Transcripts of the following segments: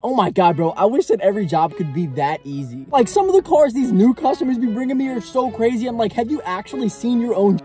Oh my god, bro, I wish that every job could be that easy. Like, some of the cars these new customers be bringing me are so crazy. I'm like, have you actually seen your own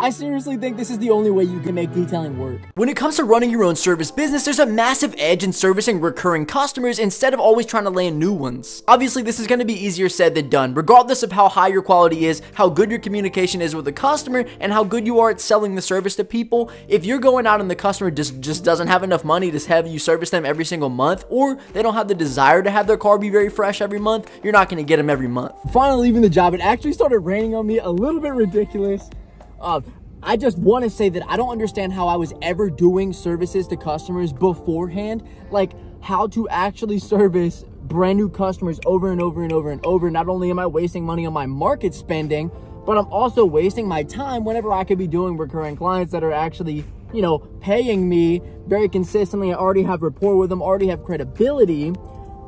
I seriously think this is the only way you can make detailing work. When it comes to running your own service business, there's a massive edge in servicing recurring customers instead of always trying to land new ones. Obviously, this is going to be easier said than done, regardless of how high your quality is, how good your communication is with the customer, and how good you are at selling the service to people. If you're going out and the customer just doesn't have enough money to have you service them every single month, or they don't have the desire to have their car be very fresh every month, you're not going to get them every month. Finally leaving the job, it actually started raining on me, a little bit ridiculous. I just want to say that I don't understand how I was ever doing services to customers beforehand, like how to actually service brand new customers over and over and over and over. Not only am I wasting money on my market spending, but I'm also wasting my time whenever I could be doing recurring clients that are actually, you know, paying me very consistently. I already have rapport with them, already have credibility.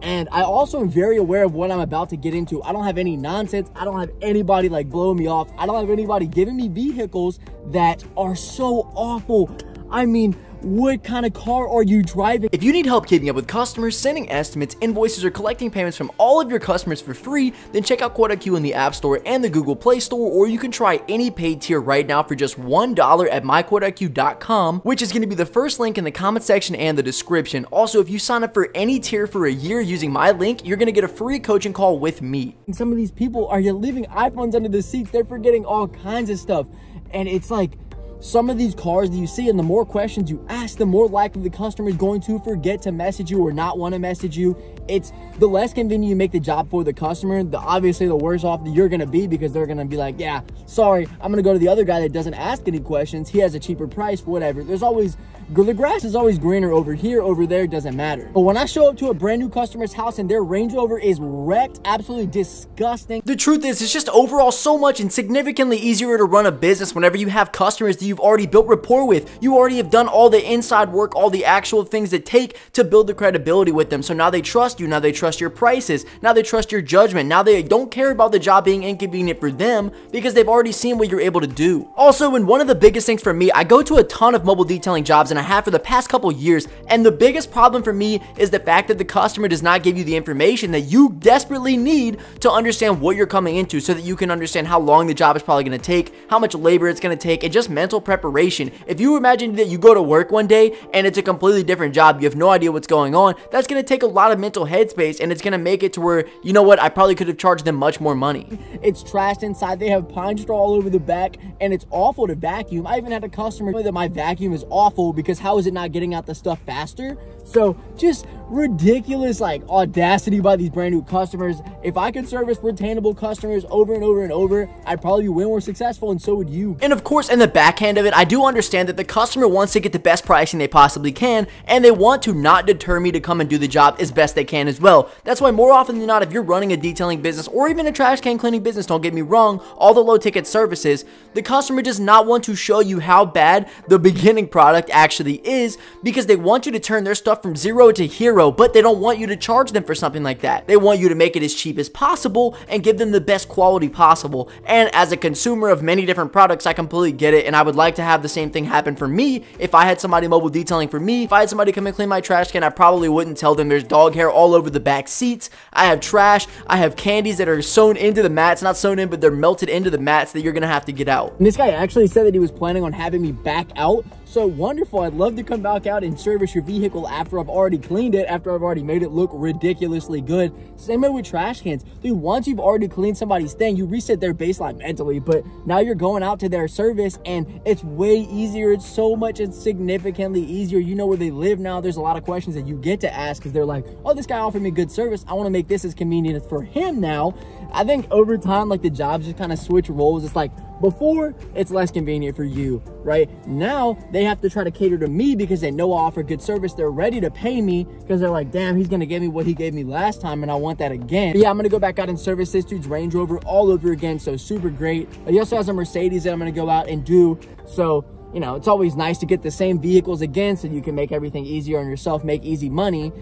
And I also am very aware of what I'm about to get into. I don't have any nonsense. I don't have anybody like blowing me off. I don't have anybody giving me vehicles that are so awful. I mean, what kind of car are you driving? If you need help keeping up with customers, sending estimates, invoices, or collecting payments from all of your customers for free, then check out QuoteIQ in the App Store and the Google Play Store, or you can try any paid tier right now for just $1 at myquoteiq.com, which is going to be the first link in the comment section and the description. Also, if you sign up for any tier for a year using my link, you're going to get a free coaching call with me. And some of these people are leaving iPhones under the seats. They're forgetting all kinds of stuff. And it's like, some of these cars that you see, and the more questions you ask, the more likely the customer is going to forget to message you or not want to message you. It's the less convenient you make the job for the customer, obviously the worse off that you're going to be, because they're going to be like, yeah, sorry, I'm going to go to the other guy that doesn't ask any questions. He has a cheaper price, whatever. There's always, the grass is always greener over here, over there, doesn't matter. But when I show up to a brand new customer's house and their Range Rover is wrecked, absolutely disgusting. The truth is, it's just overall so much and significantly easier to run a business whenever you have customers that you've already built rapport with. You already have done all the inside work, all the actual things that take to build the credibility with them. So now they trust you, now they trust your prices, now they trust your judgment, now they don't care about the job being inconvenient for them because they've already seen what you're able to do. Also, and one of the biggest things for me, I go to a ton of mobile detailing jobs, and I have for the past couple years, and the biggest problem for me is the fact that the customer does not give you the information that you desperately need to understand what you're coming into, so that you can understand how long the job is probably going to take, how much labor it's going to take, and just mental preparation. If you imagine that you go to work one day and it's a completely different job, you have no idea what's going on, that's going to take a lot of mental headspace, and it's going to make it to where, you know what, I probably could have charged them much more money. It's trashed inside, they have pine straw all over the back, and it's awful to vacuum. I even had a customer tell me that my vacuum is awful because how is it not getting out the stuff faster? So just ridiculous, like, audacity by these brand new customers. If I could service retainable customers over and over and over, I'd probably be way more successful, and so would you. And of course, in the back end of it, I do understand that the customer wants to get the best pricing they possibly can, and they want to not deter me to come and do the job as best they can as well. That's why more often than not, if you're running a detailing business or even a trash can cleaning business, don't get me wrong, all the low ticket services, the customer does not want to show you how bad the beginning product actually is, because they want you to turn their stuff from zero to hero, but they don't want you to charge them for something like that. They want you to make it as cheap as possible and give them the best quality possible. And as a consumer of many different products, I completely get it, and I would like to have the same thing happen for me. If I had somebody mobile detailing for me, if I had somebody come and clean my trash can, I probably wouldn't tell them there's dog hair all over the back seats, I have trash, I have candies that are sewn into the mats, not sewn in, but they're melted into the mats that you're gonna have to get out. And this guy actually said that he was planning on having me back out. So wonderful. I'd love to come back out and service your vehicle after I've already cleaned it, after I've already made it look ridiculously good. Same way with trash cans. Dude, once you've already cleaned somebody's thing, you reset their baseline mentally, but now you're going out to their service and it's way easier. It's so much, it's significantly easier. You know where they live now. There's a lot of questions that you get to ask because they're like, oh, this guy offered me good service. I want to make this as convenient for him now. I think over time, like, the jobs just kind of switch roles. It's like, before, it's less convenient for you, right? Now, they have to try to cater to me because they know I offer good service. They're ready to pay me because they're like, damn, he's going to give me what he gave me last time, and I want that again. But yeah, I'm going to go back out and service this dude's Range Rover all over again, so super great. He also has a Mercedes that I'm going to go out and do, so, you know, it's always nice to get the same vehicles again so you can make everything easier on yourself, make easy money.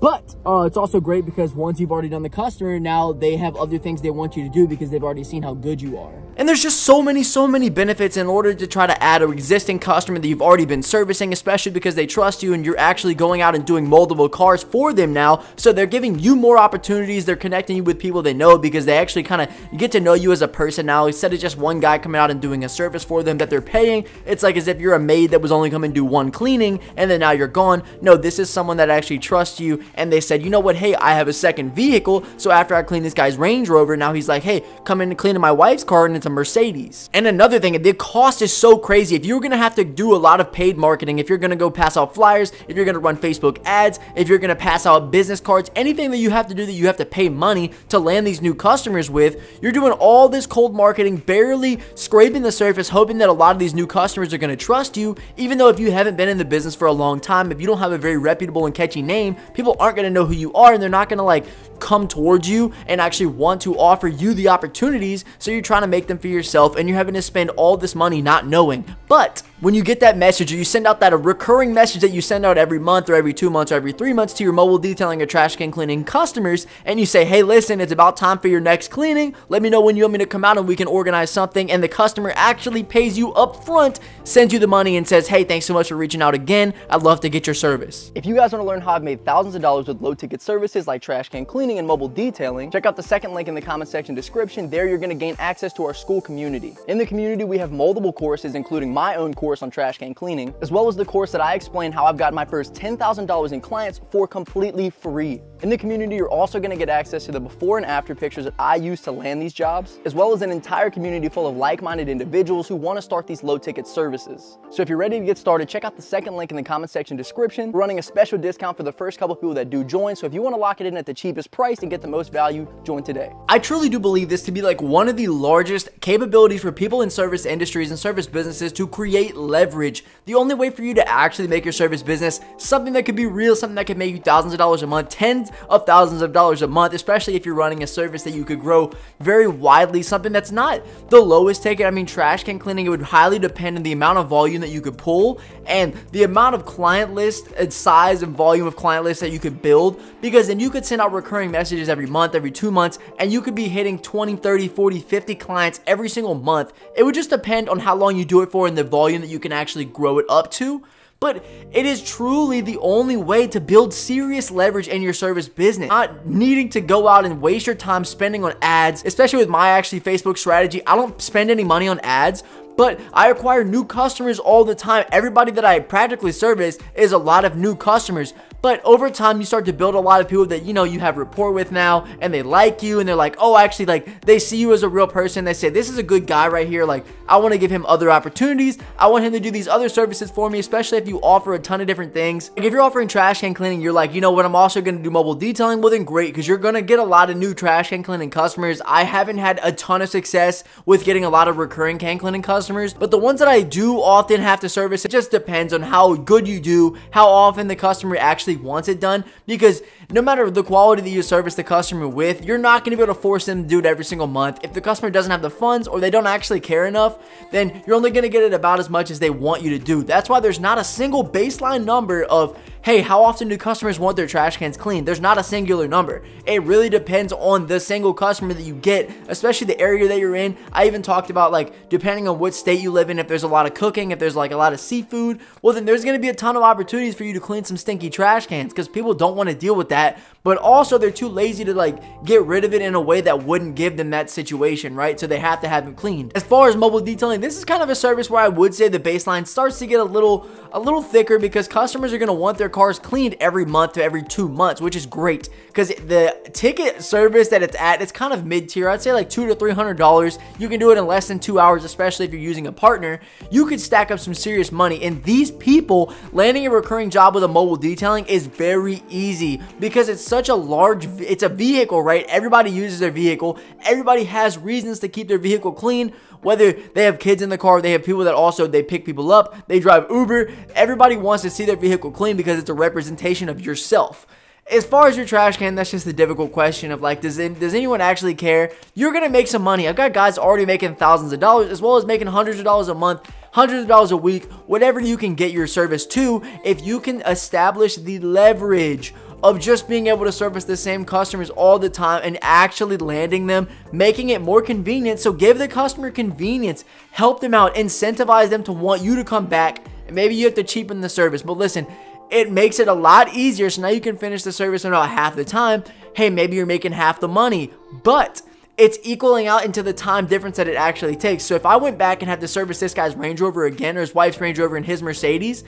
But it's also great because once you've already done the customer, now they have other things they want you to do because they've already seen how good you are. And there's just so many benefits in order to try to add an existing customer that you've already been servicing, especially because they trust you and you're actually going out and doing multiple cars for them now. So they're giving you more opportunities. They're connecting you with people they know because they actually kind of get to know you as a person now. Instead of just one guy coming out and doing a service for them that they're paying, it's like as if you're a maid that was only coming to do one cleaning and then now you're gone. No, this is someone that actually trusts you, and they said, you know what, hey, I have a second vehicle, so after I clean this guy's Range Rover, now he's like, hey, come in and clean my wife's car, and it's a Mercedes. And another thing, the cost is so crazy. If you're gonna have to do a lot of paid marketing, if you're gonna go pass out flyers, if you're gonna run Facebook ads, if you're gonna pass out business cards, anything that you have to do that you have to pay money to land these new customers with, you're doing all this cold marketing, barely scraping the surface, hoping that a lot of these new customers are gonna trust you, even though if you haven't been in the business for a long time, if you don't have a very reputable and catchy name, people aren't gonna know who you are, and they're not gonna like come towards you and actually want to offer you the opportunities. So you're trying to make them for yourself, and you're having to spend all this money not knowing. But when you get that message, or you send out that a recurring message that you send out every month or every 2 months or every 3 months to your mobile detailing or trash can cleaning customers, and you say, hey, listen, it's about time for your next cleaning, let me know when you want me to come out and we can organize something, and the customer actually pays you up front, sends you the money and says, hey, thanks so much for reaching out again, I'd love to get your service. If you guys want to learn how I've made thousands of dollars with low ticket services like trash can cleaning and mobile detailing, check out the second link in the comment section description. There you're going to gain access to our school community. In the community, we have multiple courses, including my own course on trash can cleaning, as well as the course that I explain how I've gotten my first $10,000 in clients for completely free. In the community, you're also going to get access to the before and after pictures that I use to land these jobs, as well as an entire community full of like-minded individuals who want to start these low-ticket services. So if you're ready to get started, check out the second link in the comment section description. We're running a special discount for the first couple people that do join, so if you want to lock it in at the cheapest price and get the most value, join today. I truly do believe this to be like one of the largest capabilities for people in service industries and service businesses to create leverage. The only way for you to actually make your service business something that could be real, something that could make you thousands of dollars a month, tens of thousands of dollars a month, especially if you're running a service that you could grow very widely, something that's not the lowest ticket. I mean, trash can cleaning, it would highly depend on the amount of volume that you could pull and the amount of client list and size and volume of client lists that you could build, because then you could send out recurring messages every month, every 2 months, and you could be hitting 20, 30, 40, 50 clients every single month. It would just depend on how long you do it for and the volume that you can actually grow it up to. But it is truly the only way to build serious leverage in your service business. Not needing to go out and waste your time spending on ads, especially with my Facebook strategy. I don't spend any money on ads, but I acquire new customers all the time. Everybody that I practically service is a lot of new customers. But over time, you start to build a lot of people that, you know, you have rapport with now, and they like you, and they're like, oh, actually, like, they see you as a real person. They say, this is a good guy right here. Like, I want to give him other opportunities. I want him to do these other services for me, especially if you offer a ton of different things. Like, if you're offering trash can cleaning, you're like, you know what, I'm also going to do mobile detailing. Well, then great, because you're going to get a lot of new trash can cleaning customers. I haven't had a ton of success with getting a lot of recurring can cleaning customers, but the ones that I do often have to service, it just depends on how good you do, how often the customer actually wants it done, because no matter the quality that you service the customer with, you're not going to be able to force them to do it every single month. If the customer doesn't have the funds or they don't actually care enough, then you're only going to get it about as much as they want you to do. That's why there's not a single baseline number of, hey, how often do customers want their trash cans cleaned? There's not a singular number. It really depends on the single customer that you get, especially the area that you're in. I even talked about, like, depending on what state you live in, if there's a lot of cooking, if there's like a lot of seafood, well, then there's going to be a ton of opportunities for you to clean some stinky trash cans, because people don't want to deal with that, but also they're too lazy to like get rid of it in a way that wouldn't give them that situation, right? So they have to have them cleaned. As far as mobile detailing, this is kind of a service where I would say the baseline starts to get a little thicker, because customers are going to want their cars cleaned every month to every 2 months, which is great, because the ticket service that it's at, it's kind of mid-tier. I'd say like $200 to $300. You can do it in less than 2 hours, especially if you're using a partner. You could stack up some serious money, and these people landing a recurring job with a mobile detailing is very easy, because it's such a large, it's a vehicle, right? Everybody uses their vehicle. Everybody has reasons to keep their vehicle clean, whether they have kids in the car, they have people that also, they pick people up, they drive Uber. Everybody wants to see their vehicle clean because it's a representation of yourself. As far as your trash can, that's just the difficult question of like, does anyone actually care? You're going to make some money. I've got guys already making thousands of dollars, as well as making hundreds of dollars a month, hundreds of dollars a week, whatever you can get your service to, if you can establish the leverage of just being able to service the same customers all the time and actually landing them, making it more convenient. So give the customer convenience, help them out, incentivize them to want you to come back. And maybe you have to cheapen the service, but listen, it makes it a lot easier. So now you can finish the service in about half the time. Hey, maybe you're making half the money, but it's equaling out into the time difference that it actually takes. So if I went back and had to service this guy's Range Rover again, or his wife's Range Rover and his Mercedes,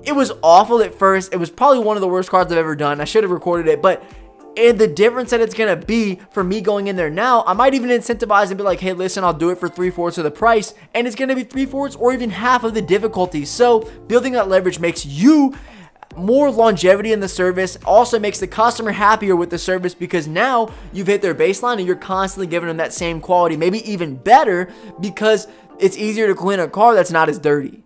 it was awful at first. It was probably one of the worst cars I've ever done. I should have recorded it, but the difference that it's going to be for me going in there now, I might even incentivize and be like, hey, listen, I'll do it for 3/4 of the price, and it's going to be 3/4 or even half of the difficulty. So building that leverage makes you more longevity in the service, also makes the customer happier with the service because now you've hit their baseline and you're constantly giving them that same quality, maybe even better, because it's easier to clean a car that's not as dirty.